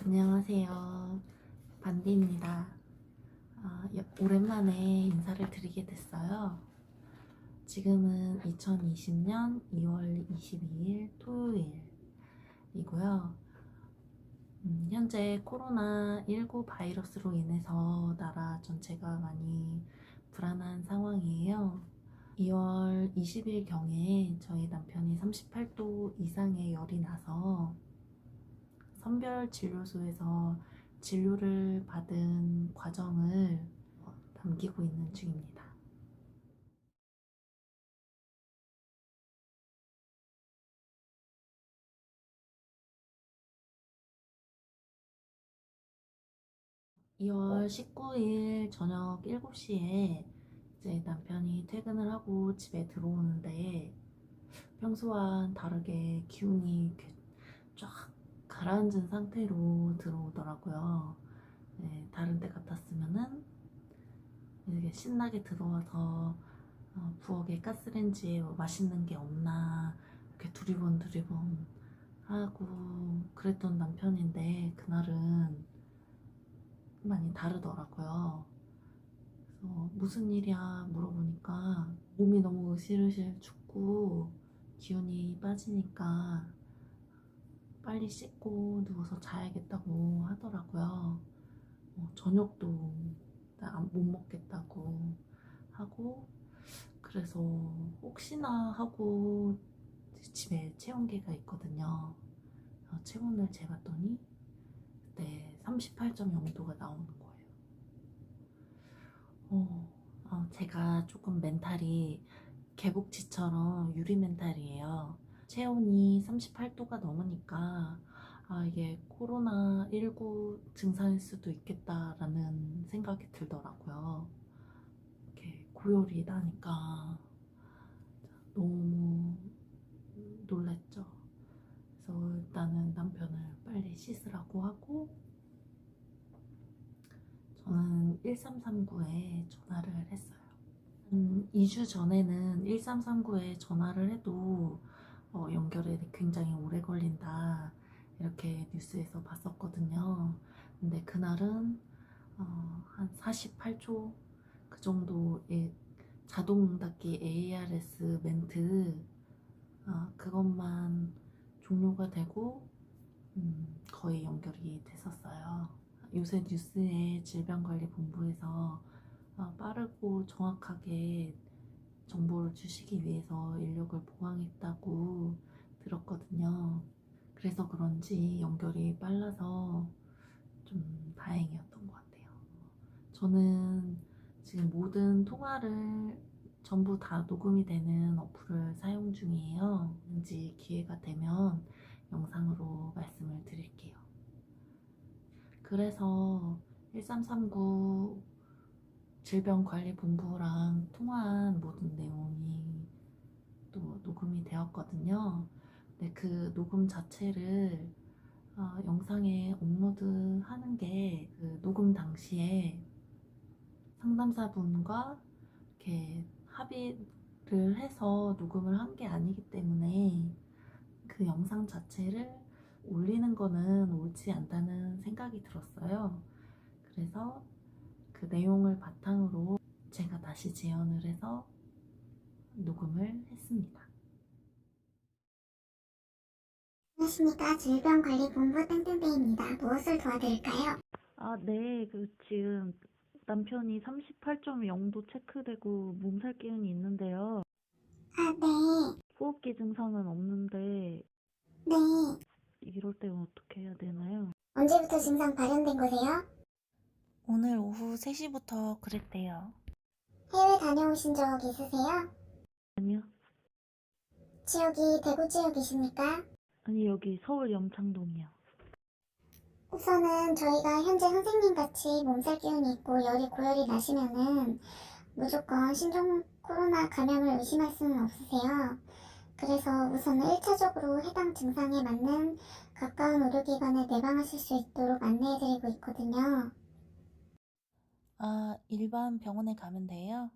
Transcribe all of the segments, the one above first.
안녕하세요. 반디입니다. 오랜만에 인사를 드리게 됐어요. 지금은 2020년 2월 22일 토요일이고요. 현재 코로나19 바이러스로 인해서 나라 전체가 많이 불안한 상황이에요. 2월 20일 경에 저희 남편이 38도 이상의 열이 나서 선별진료소에서 진료를 받은 과정을 남기고 있는 중입니다. (2월 19일) 저녁 7시에 이제 남편이 퇴근을 하고 집에 들어오는데 평소와는 다르게 기운이 이렇게 쫙 가라앉은 상태로 들어오더라고요. 네, 다른 때 같았으면은 이렇게 신나게 들어와서 부엌에 가스레인지에 뭐 맛있는 게 없나 이렇게 두리번 하고 그랬던 남편인데 그날은 많이 다르더라고요. 그래서 무슨 일이야 물어보니까 몸이 너무 으실으실 춥고 기운이 빠지니까 빨리 씻고 누워서 자야겠다고 하더라고요. 저녁도 못 먹겠다고 하고, 그래서 혹시나 하고 집에 체온계가 있거든요. 체온을 재봤더니 그때 38.0도가 나오는 거예요. 제가 조금 멘탈이 개복치처럼 유리 멘탈이에요. 체온이 38도가 넘으니까 이게 코로나19 증상일 수도 있겠다라는 생각이 들더라고요. 이렇게 고열이 나니까 너무 놀랬죠. 그래서 일단은 남편을 빨리 씻으라고 하고 저는 1339에 전화를 했어요. 2주 전에는 1339에 전화를 해도 연결이 굉장히 오래 걸린다 이렇게 뉴스에서 봤었거든요. 근데 그날은 한 48초 그 정도의 자동 닫기 ARS 멘트 그것만 종료가 되고 거의 연결이 됐었어요. 요새 뉴스에 질병관리본부에서 빠르고 정확하게 정보를 주시기 위해서 인력을 보강했다고 들었거든요. 그래서 그런지 연결이 빨라서 좀 다행이었던 것 같아요. 저는 지금 모든 통화를 전부 다 녹음이 되는 어플을 사용 중이에요. 왠지 기회가 되면 영상으로 말씀을 드릴게요. 그래서 1339 질병관리본부랑 통화한 모든 내용이 또 녹음이 되었거든요. 근데 그 녹음 자체를 영상에 업로드하는 게 그 녹음 당시에 상담사분과 이렇게 합의를 해서 녹음을 한 게 아니기 때문에 그 영상 자체를 올리는 거는 옳지 않다는 생각이 들었어요. 그래서 그 내용을 바탕으로 제가 다시 재현을 해서 녹음을 했습니다. 안녕하십니까. 질병관리본부 땡땡땡입니다. 무엇을 도와드릴까요? 네. 지금 남편이 38.0도 체크되고 몸살 기운이 있는데요. 네. 호흡기 증상은 없는데 네. 이럴 때는 어떻게 해야 되나요? 언제부터 증상 발현된 거세요? 오늘 오후 3시부터 그랬대요. 해외 다녀오신 적 있으세요? 아니요. 지역이 대구 지역이십니까? 아니, 여기 서울 염창동이요. 우선은 저희가 현재 선생님같이 몸살 기운이 있고 열이 고열이 나시면은 무조건 신종 코로나 감염을 의심할 수는 없으세요. 그래서 우선은 1차적으로 해당 증상에 맞는 가까운 의료기관에 내방하실 수 있도록 안내해드리고 있거든요. 일반 병원에 가면 돼요?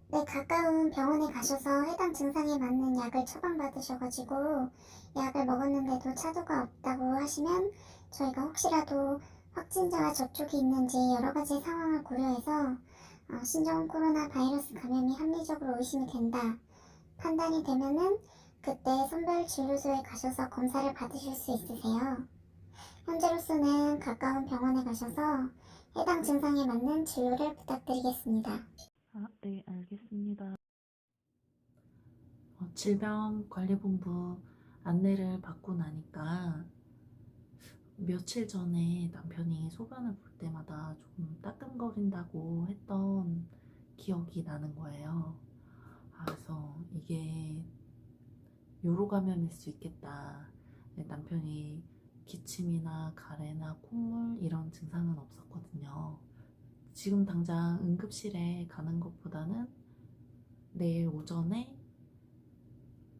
네, 가까운 병원에 가셔서 해당 증상에 맞는 약을 처방받으셔가지고 약을 먹었는데도 차도가 없다고 하시면 저희가 혹시라도 확진자와 접촉이 있는지 여러 가지 상황을 고려해서 신종 코로나 바이러스 감염이 합리적으로 의심이 된다 판단이 되면은 그때 선별진료소에 가셔서 검사를 받으실 수 있으세요. 현재로서는 가까운 병원에 가셔서 해당 증상에 맞는 진료를 부탁드리겠습니다. 네, 알겠습니다. 질병관리본부 안내를 받고 나니까 며칠 전에 남편이 소변을 볼 때마다 조금 따끔거린다고 했던 기억이 나는 거예요. 그래서 이게 요로 감염일 수 있겠다. 남편이 기침이나 가래나 콧물 이런 증상은 없었거든요. 지금 당장 응급실에 가는 것보다는 내일 오전에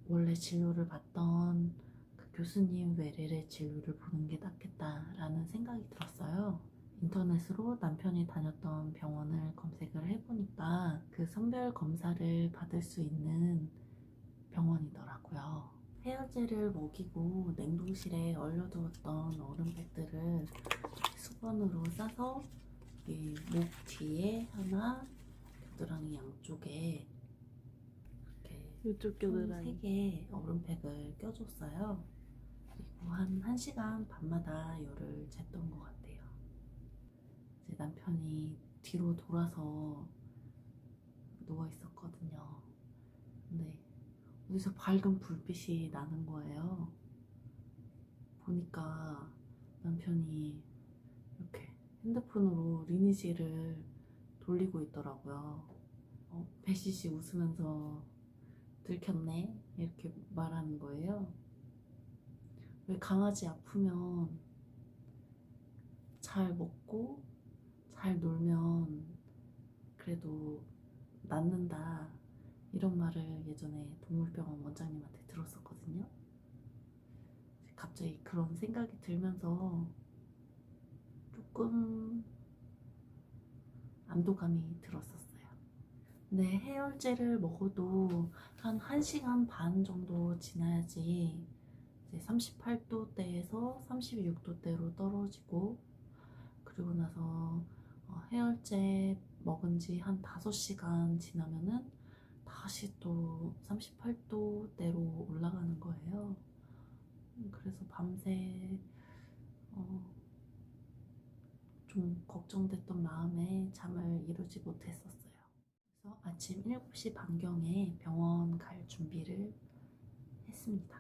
원래 진료를 받던 그 교수님 외래의 진료를 보는 게 낫겠다라는 생각이 들었어요. 인터넷으로 남편이 다녔던 병원을 검색을 해보니까 그 선별 검사를 받을 수 있는 병원이더라고요. 해열제를 먹이고 냉동실에 얼려두었던 얼음팩들을 수건으로 싸서 이 목 뒤에 하나, 겨드랑이 양쪽에 이쪽 총 겨드랑이. 3개 얼음팩을 껴줬어요. 그리고 한 1시간 반마다 열을 쟀던 것 같아요. 이제 남편이 뒤로 돌아서 누워 있었거든요. 근데 어디서 밝은 불빛이 나는 거예요. 보니까 남편이 이렇게 핸드폰으로 리니지를 돌리고 있더라고요. 배시시 웃으면서 들켰네 이렇게 말하는 거예요. 왜 강아지 아프면 잘 먹고 잘 놀면 그래도 낫는다 이런 말을 예전에 동물병원 원장님한테 들었었거든요. 갑자기 그런 생각이 들면서 조금 안도감이 들었었어요. 근데 해열제를 먹어도 한 1시간 반 정도 지나야지 이제 38도대에서 36도대로 떨어지고, 그리고 나서 해열제 먹은 지 한 5시간 지나면은 다시 또 38도대로 올라가는 거예요. 그래서 밤새 좀 걱정됐던 마음에 잠을 이루지 못했었어요. 그래서 아침 7시 반경에 병원 갈 준비를 했습니다.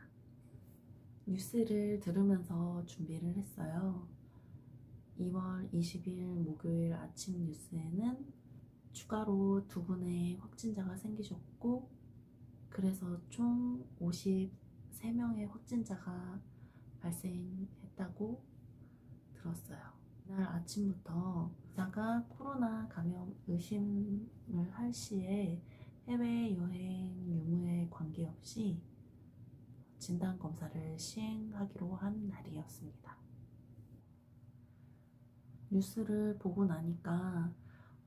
뉴스를 들으면서 준비를 했어요. 2월 20일 목요일 아침 뉴스에는 추가로 2분의 확진자가 생기셨고, 그래서 총 53명의 확진자가 발생했다고 들었어요. 그날 아침부터 의사가 코로나 감염 의심을 할 시에 해외여행 유무에 관계없이 진단검사를 시행하기로 한 날이었습니다. 뉴스를 보고 나니까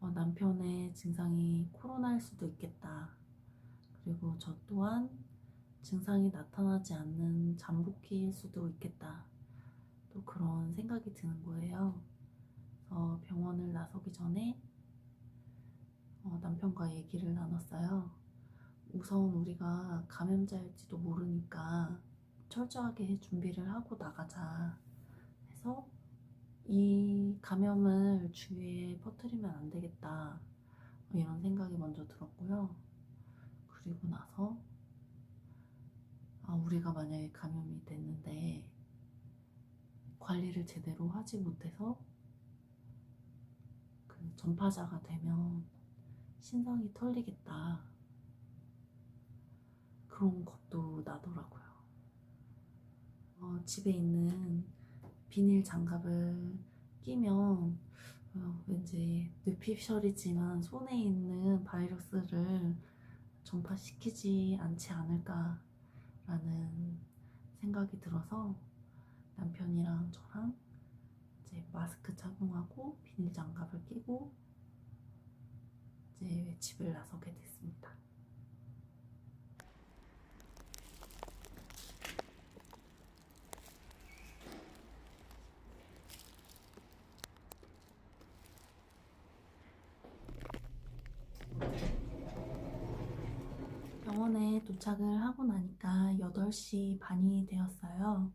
남편의 증상이 코로나일 수도 있겠다. 그리고 저 또한 증상이 나타나지 않는 잠복기일 수도 있겠다. 또 그런 생각이 드는 거예요. 병원을 나서기 전에 남편과 얘기를 나눴어요. 우선 우리가 감염자일지도 모르니까 철저하게 준비를 하고 나가자 해서 이 감염을 주위에 퍼뜨리면 안 되겠다 이런 생각이 먼저 들었고요. 그리고 나서 우리가 만약에 감염이 됐는데 관리를 제대로 하지 못해서 그 전파자가 되면 신상이 털리겠다 그런 겁도 나더라고요. 집에 있는 비닐 장갑을 끼면 왠지 뇌피셜이지만 손에 있는 바이러스를 전파시키지 않지 않을까라는 생각이 들어서 남편이랑 저랑 이제 마스크 착용하고 비닐 장갑을 끼고 이제 집을 나서게 됐습니다. 도착을 하고 나니까 8시 반이 되었어요.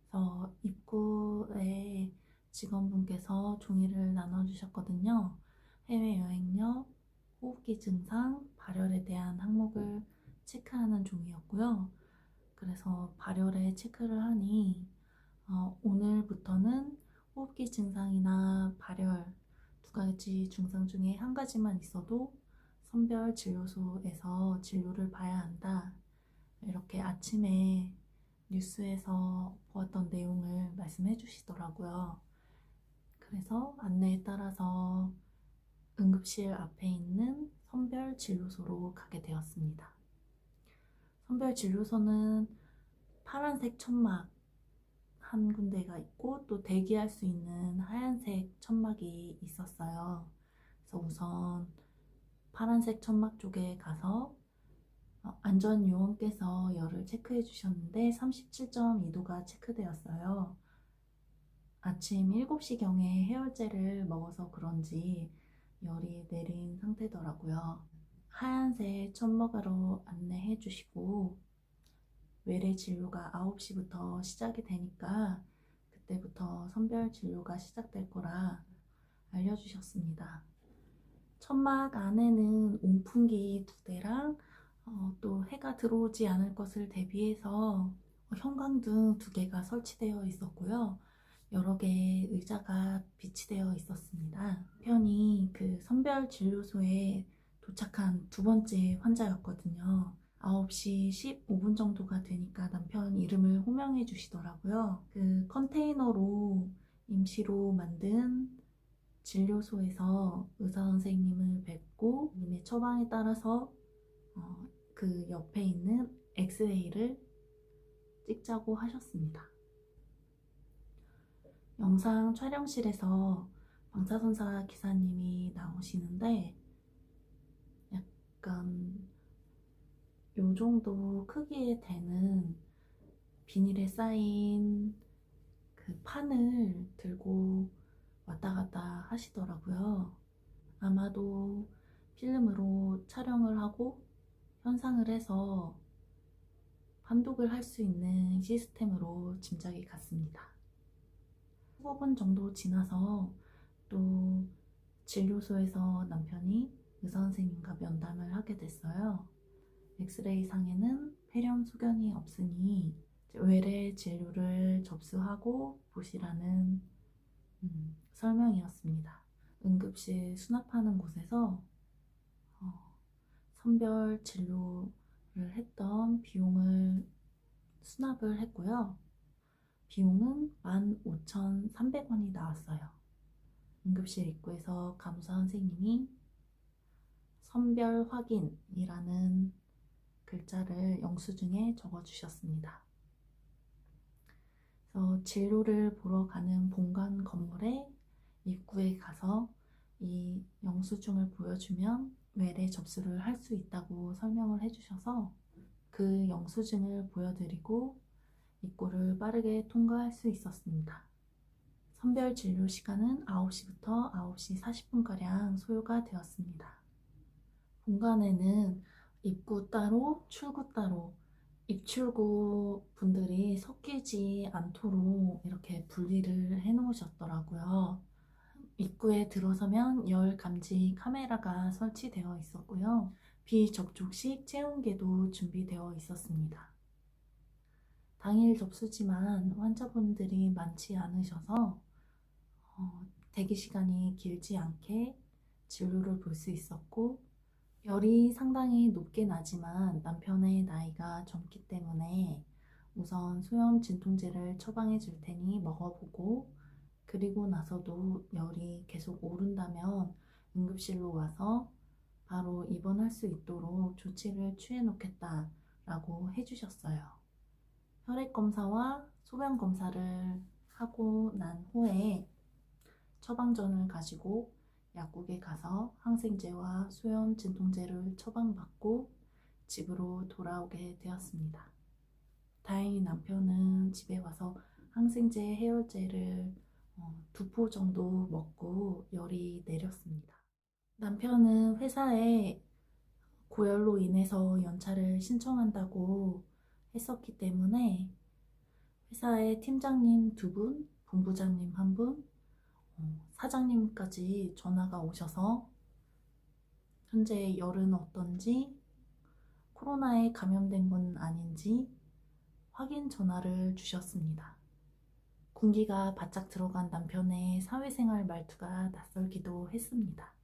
그래서 입구에 직원분께서 종이를 나눠주셨거든요. 해외여행력, 호흡기 증상, 발열에 대한 항목을 체크하는 종이였고요. 그래서 발열에 체크를 하니 오늘부터는 호흡기 증상이나 발열 두 가지 증상 중에 한 가지만 있어도 선별진료소에서 진료를 봐야 한다. 이렇게 아침에 뉴스에서 보았던 내용을 말씀해 주시더라고요. 그래서 안내에 따라서 응급실 앞에 있는 선별진료소로 가게 되었습니다. 선별진료소는 파란색 천막 한 군데가 있고 또 대기할 수 있는 하얀색 천막이 있었어요. 그래서 우선 파란색 천막 쪽에 가서 안전요원께서 열을 체크해 주셨는데 37.2도가 체크되었어요. 아침 7시경에 해열제를 먹어서 그런지 열이 내린 상태더라고요. 하얀색 천막으로 안내해 주시고 외래 진료가 9시부터 시작이 되니까 그때부터 선별 진료가 시작될 거라 알려주셨습니다. 천막 안에는 온풍기 2대랑 또 해가 들어오지 않을 것을 대비해서 형광등 2개가 설치되어 있었고요. 여러 개의 의자가 비치되어 있었습니다. 편히 그 선별 진료소에 도착한 두 번째 환자였거든요. 9시 15분 정도가 되니까 남편 이름을 호명해 주시더라고요. 그 컨테이너로 임시로 만든 진료소에서 의사 선생님을 뵙고 님의 처방에 따라서 그 옆에 있는 엑스레이를 찍자고 하셨습니다. 영상 촬영실에서 방사선사 기사님이 나오시는데 약간 요 정도 크기에 되는 비닐에 쌓인 그 판을 들고 왔다 갔다 하시더라고요. 아마도 필름으로 촬영을 하고 현상을 해서 판독을 할 수 있는 시스템으로 짐작이 갔습니다. 15분 정도 지나서 또 진료소에서 남편이 의사 선생님과 면담을 하게 됐어요. 엑스레이 상에는 폐렴 소견이 없으니 외래 진료를 접수하고 보시라는 설명이었습니다. 응급실 수납하는 곳에서 선별 진료를 했던 비용을 수납을 했고요. 비용은 15,300원이 나왔어요. 응급실 입구에서 간호사 선생님이 선별 확인이라는 글자를 영수증에 적어주셨습니다. 그래서 진료를 보러 가는 본관 건물의 입구에 가서 이 영수증을 보여주면 외래 접수를 할 수 있다고 설명을 해주셔서 그 영수증을 보여드리고 입구를 빠르게 통과할 수 있었습니다. 선별 진료 시간은 9시부터 9시 40분가량 소요가 되었습니다. 본관에는 입구 따로, 출구 따로, 입출구 분들이 섞이지 않도록 이렇게 분리를 해 놓으셨더라고요. 입구에 들어서면 열 감지 카메라가 설치되어 있었고요. 비접촉식 체온계도 준비되어 있었습니다. 당일 접수지만 환자분들이 많지 않으셔서 대기 시간이 길지 않게 진료를 볼 수 있었고 열이 상당히 높게 나지만 남편의 나이가 젊기 때문에 우선 소염 진통제를 처방해 줄 테니 먹어보고 그리고 나서도 열이 계속 오른다면 응급실로 와서 바로 입원할 수 있도록 조치를 취해 놓겠다라고 해주셨어요. 혈액 검사와 소변 검사를 하고 난 후에 처방전을 가지고 약국에 가서 항생제와 소염 진통제를 처방받고 집으로 돌아오게 되었습니다. 다행히 남편은 집에 와서 항생제 해열제를 2포 정도 먹고 열이 내렸습니다. 남편은 회사에 고열로 인해서 연차를 신청한다고 했었기 때문에 회사의 팀장님 2분, 본부장님 1분, 사장님까지 전화가 오셔서 현재 열은 어떤지, 코로나에 감염된 건 아닌지 확인 전화를 주셨습니다. 군기가 바짝 들어간 남편의 사회생활 말투가 낯설기도 했습니다.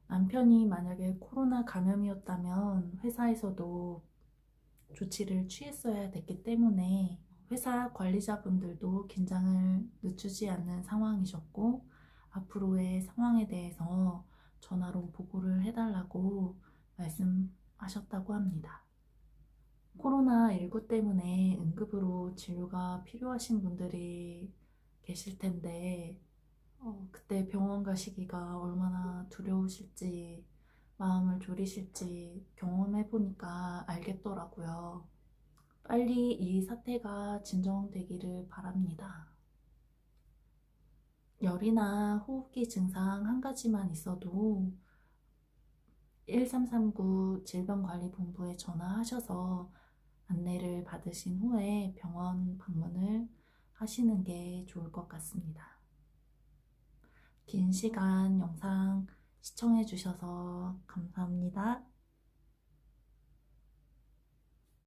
남편이 만약에 코로나 감염이었다면 회사에서도 조치를 취했어야 됐기 때문에 회사 관리자분들도 긴장을 늦추지 않는 상황이셨고, 앞으로의 상황에 대해서 전화로 보고를 해달라고 말씀하셨다고 합니다. 코로나19 때문에 응급으로 진료가 필요하신 분들이 계실 텐데, 그때 병원 가시기가 얼마나 두려우실지, 마음을 졸이실지 경험해보니까 알겠더라고요. 빨리 이 사태가 진정되기를 바랍니다. 열이나 호흡기 증상 한 가지만 있어도 1339 질병관리본부에 전화하셔서 안내를 받으신 후에 병원 방문을 하시는 게 좋을 것 같습니다. 긴 시간 영상 시청해 주셔서 감사합니다.